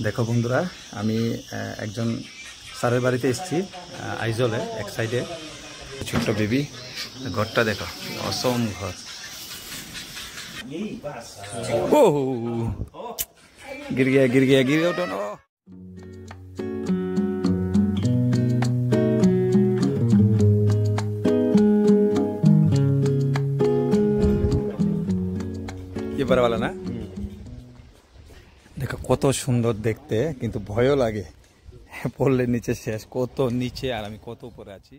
দেখো বন্ধুরা, আমি একজন স্যারের বাড়িতে এসেছি আইজলে এক সাইডে। ছোট্ট বেবি, ঘরটা দেখো, অসম ঘর। ও गिर गया गिर गया गिर गया उठो। ये बड़ा वाला ना, দেখো কত সুন্দর দেখতে, কিন্তু ভয়ও লাগে, পড়লে নিচে শেষ, কত নিচে আর আমি কত উপরে আছি।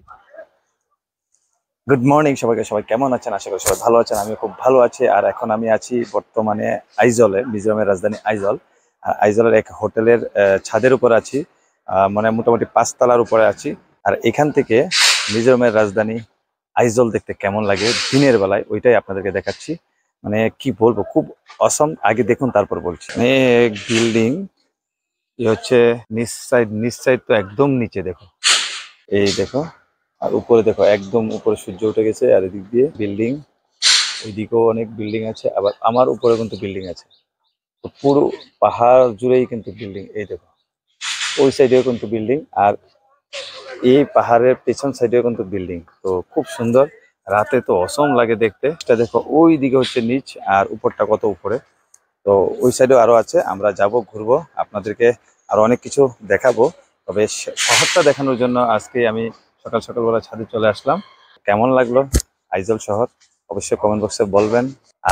গুড মর্নিং সবাইকে। সবাই কেমন আছেন? আশা করি সবাই ভালো আছেন। আমি খুব ভালো আছি। আর এখন আমি আছি বর্তমানে আইজলে, মিজোরামের রাজধানী আইজল। আইজলের এক হোটেলের ছাদের উপর আছি, মানে মোটামুটি 5 তলার উপরে আছি। আর এখান থেকে মিজোরামের রাজধানী আইজল দেখতে কেমন লাগে দিনের বেলায়, ওইটাই আপনাদেরকে দেখাচ্ছি। মানে কি বলবো, খুব অসম। আগে দেখুন, তারপর বলছি। অনেক বিল্ডিং, হচ্ছে নিচ সাইড তো একদম নিচে দেখো, এই দেখো। আর উপরে দেখো, একদম উপরে সূর্য উঠে গেছে। আর এদিক দিয়ে বিল্ডিং, ওইদিকেও অনেক বিল্ডিং আছে, আবার আমার উপরে কিন্তু বিল্ডিং আছে। তো পুরো পাহাড় জুড়েই কিন্তু বিল্ডিং। এই দেখো, ওই সাইডেও কিন্তু বিল্ডিং, আর এই পাহাড়ের পেছন সাইডেও কিন্তু বিল্ডিং। তো খুব সুন্দর, রাতে তো অসম লাগে দেখতে। এটা দেখো, ওই দিকে হচ্ছে নিচ, আর উপরটা কত উপরে। তো ওই সাইডেও আরো আছে, আমরা যাব, ঘুরবো, আপনাদেরকে আরো অনেক কিছু দেখাবো। তবে শহরটা দেখানোর জন্য আজকে আমি সকাল সকালবেলা ছাদে চলে আসলাম। কেমন লাগলো আইজল শহর অবশ্যই কমেন্ট বক্সে বলবেন।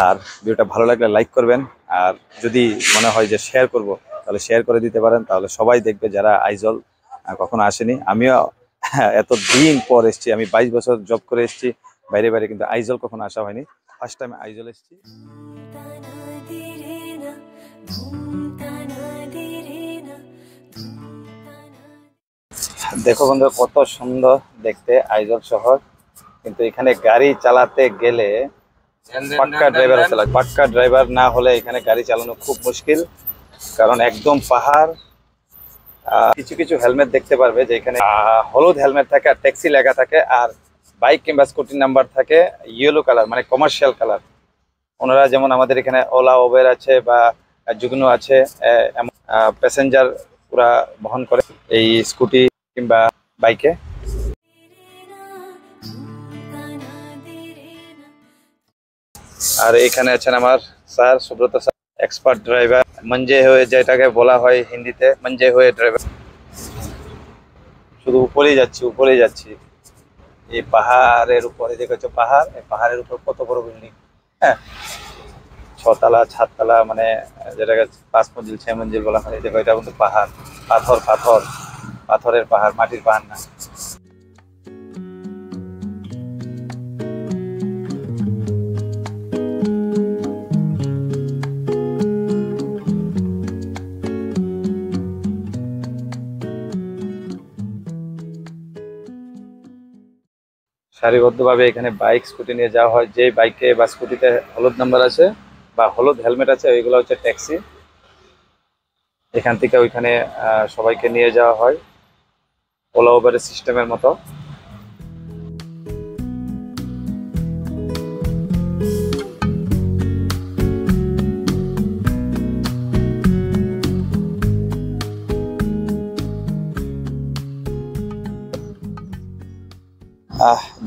আর ভিডিওটা ভালো লাগলে লাইক করবেন, আর যদি মনে হয় যে শেয়ার করব, তাহলে শেয়ার করে দিতে পারেন। তাহলে সবাই দেখবে যারা আইজল কখনো আসেনি। আমিও এত দিন পর এসেছি, আমি 22 বছর জব করে এসেছি বাইরে বাইরে, কিন্তু আইজল কখনো আসা হয়নি। ফার্স্ট টাইম আইজল এসেছি। দেখো বন্ধু, কত সুন্দর দেখতে আইজল শহর। কিন্তু এখানে গাড়ি চালাতে গেলে পাক্কা ড্রাইভার হতে লাগে। পাক্কা ড্রাইভার না হলে এখানে গাড়ি চালানো খুব মুশকিল, কারণ একদম পাহাড়। কিছু কিছু হেলমেট দেখতে পারবে যে এখানে হলুদ হেলমেট থাকে, আর ট্যাক্সি লেখা থাকে, আর বাইক কিংবা স্কুটির নাম্বার থাকে ইয়েলো কালার, মানে কমার্শিয়াল কালার। ওনারা যেমন আমাদের এখানে ওলা, ওবের আছে বা জুগনু আছে, প্যাসেঞ্জার পুরা বহন করে এই স্কুটি কিংবা বাইকে। আর এখানে আছেন আমার sir Subrata sir, expert driver, মঞ্জে হয়ে, যেটাকে বলা হয় হিন্দিতে মঞ্জে হয়ে ড্রাইভার। শুধু উপরেই যাচ্ছি, উপরেই যাচ্ছি। এই পাহাড়ের উপরে দেখেছো, পাহাড়, এই পাহাড়ের উপর কত বড় বিল্ডিং। হ্যাঁ, 6 তলা 7 তলা, মানে যেটাকে 5 মঞ্জিল 6 মঞ্জিল বলা হয়। দেখো, এটা কিন্তু পাহাড়, পাথর পাথর, পাথরের পাহাড়, মাটির পাহাড় না। সারিবদ্ধভাবে এখানে বাইক স্কুটি নিয়ে যাওয়া হয়। যে বাইকে বা স্কুটিতে হলুদ নাম্বার আছে বা হলুদ হেলমেট আছে, ওইগুলো হচ্ছে ট্যাক্সি। এখান থেকে ওইখানে সবাইকে নিয়ে যাওয়া হয় ওলা উবের সিস্টেমের মতো।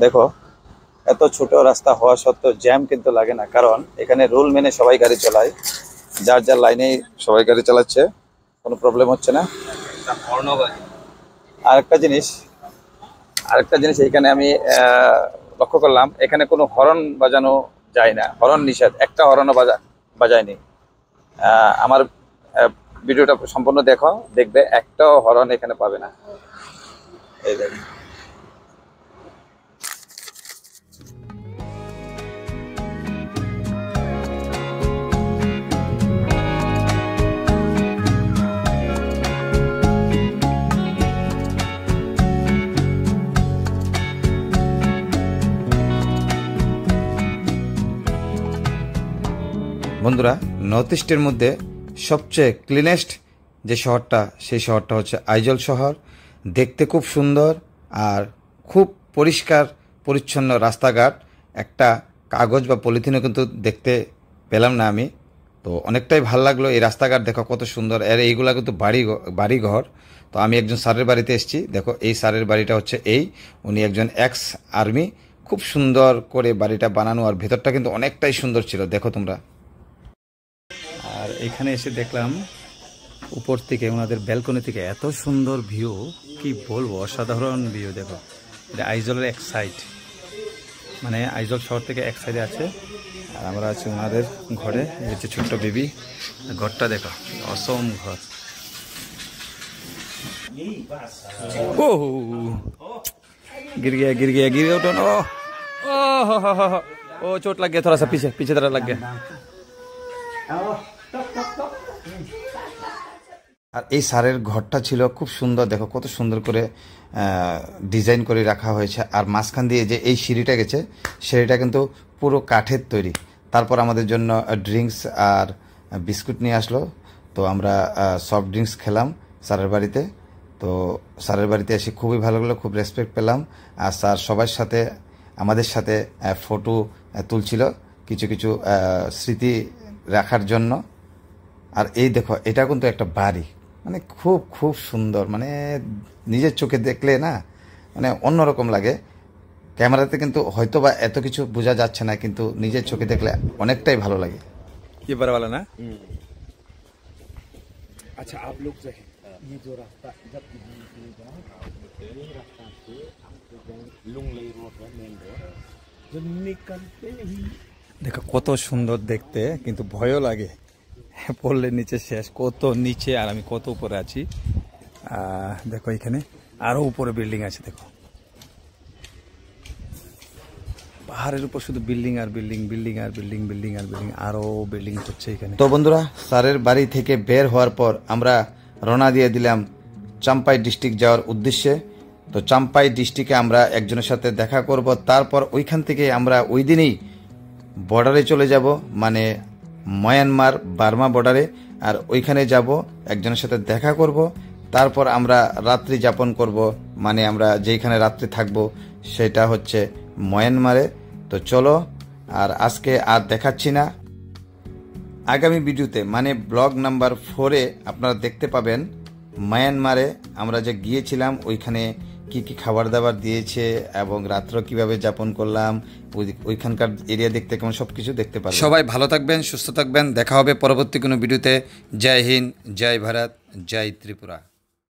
দেখো, এত ছোট রাস্তা হওয়া সত্ত্বেও জ্যাম কিন্তু লাগে না, কারণ এখানে রুল মেনে সবাই গাড়ি চালায়। যার যার লাইনেই সবাই গাড়ি চালাচ্ছে, কোনো প্রবলেম হচ্ছে না। আরেকটা জিনিস এখানে আমি লক্ষ্য করলাম, এখানে কোনো হর্ন বাজানো যায় না, হর্ন নিষেধ, একটা হর্নও বাজায়নি। আমার ভিডিওটা সম্পূর্ণ দেখবে, একটাও হর্ন এখানে পাবে না। এই দেখুন। বন্ধুরা, নর্থ ইস্টের মধ্যে সবচেয়ে ক্লিনেস্ট যে শহরটা, সেই শহরটা হচ্ছে আইজল শহর। দেখতে খুব সুন্দর আর খুব পরিষ্কার পরিচ্ছন্ন রাস্তাঘাট। একটা কাগজ বা পলিথিনও কিন্তু দেখতে পেলাম না আমি। তো অনেকটাই ভালো লাগলো। এই রাস্তাঘাট দেখো কত সুন্দর, আর এইগুলা কিন্তু বাড়িঘর। তো আমি একজন স্যারের বাড়িতে এসেছি। দেখো এই স্যারের বাড়িটা হচ্ছে উনি একজন এক্স আর্মি। খুব সুন্দর করে বাড়িটা বানানো, আর ভেতরটা কিন্তু অনেকটাই সুন্দর ছিল, দেখো তোমরা। আর এখানে এসে দেখলাম উপর থেকে ওনাদের ব্যালকনি থেকে এত সুন্দর ভিউ, কি বলবো, অসাধারণ ভিউ। দেখো এটা আইজলের এক সাইড, মানে আইজল শহর থেকে এক সাইডে আছে, আর আমরা আছি ওনাদের ঘরে। এই হচ্ছে ছোট্ট বেবি, ঘরটা দেখো, অসম ঘর। ও गिर गया उठो ना। ओ चोट लग गया, थोड़ा सा पीछे तरह लग गया। আর এই সারের ঘরটা ছিল খুব সুন্দর, দেখো কত সুন্দর করে ডিজাইন করে রাখা হয়েছে। আর মাঝখান দিয়ে যে এই সিঁড়িটা গেছে, সিঁড়িটা কিন্তু পুরো কাঠের তৈরি। তারপর আমাদের জন্য ড্রিঙ্কস আর বিস্কুট নিয়ে আসলো। তো আমরা সফট ড্রিঙ্কস খেলাম স্যারের বাড়িতে। তো স্যারের বাড়িতে এসে খুবই ভালো লাগলো, খুব রেসপেক্ট পেলাম। আর স্যার সবার সাথে আমাদের সাথে ফটো তুলছিল কিছু স্মৃতি রাখার জন্য। আর এই দেখো এটা কিন্তু একটা বাড়ি, মানে খুব সুন্দর, মানে নিজের চোখে দেখলে না মানে অন্যরকম লাগে। ক্যামেরাতে কিন্তু হয়তো বা এত কিছু বোঝা যাচ্ছে না, কিন্তু নিজের চোখে দেখলে অনেকটাই ভালো লাগে। কি বারওয়ালা না। अच्छा आप लोग जो है ये जो रास्ता जब ये रास्ता से आपको लुंगलई रोड है, मेन रोड, जब निकलते ही দেখো কত সুন্দর দেখতে, কিন্তু ভয়ও লাগে, পড়লে নিচে শেষ, কত নিচে আর আমি কত উপরে আছি। দেখো এখানে আরো উপরে বিল্ডিং আছে, দেখো পাহাড়ের উপর শুধু বিল্ডিং আর বিল্ডিং, আরো বিল্ডিং হচ্ছে এখানে। তো বন্ধুরা, স্যারের বাড়ি থেকে বের হওয়ার পর আমরা রওনা দিয়ে দিলাম চাম্পাই ডিস্ট্রিক্ট যাওয়ার উদ্দেশ্যে। তো চাম্পাই ডিস্ট্রিক্টে আমরা একজনের সাথে দেখা করব, তারপর ওইখান থেকে আমরা ওই দিনই বর্ডারে চলে যাব, মানে মায়ানমার বার্মা বর্ডারে। আর ওইখানে যাব, একজনের সাথে দেখা করব, তারপর আমরা রাত্রি যাপন করব, মানে আমরা যেইখানে রাত্রি থাকব সেটা হচ্ছে মায়ানমারে। তো চলো, আর আজকে আর দেখাচ্ছি না, আগামী ভিডিওতে মানে ব্লগ নাম্বার 4-এ আপনারা দেখতে পাবেন মায়ানমারে আমরা যে গিয়েছিলাম, ওইখানে কি খাবার দাবার দিয়েছে এবং রাত্র কিভাবে যাপন করলাম, ওইখানকার এরিয়া দেখতে কেমন, সবকিছু দেখতে পাবেন। সবাই ভালো থাকবেন, সুস্থ থাকবেন, দেখা হবে পরবর্তী কোনো ভিডিওতে। জয় হিন্দ, জয় ভারত, জয় ত্রিপুরা।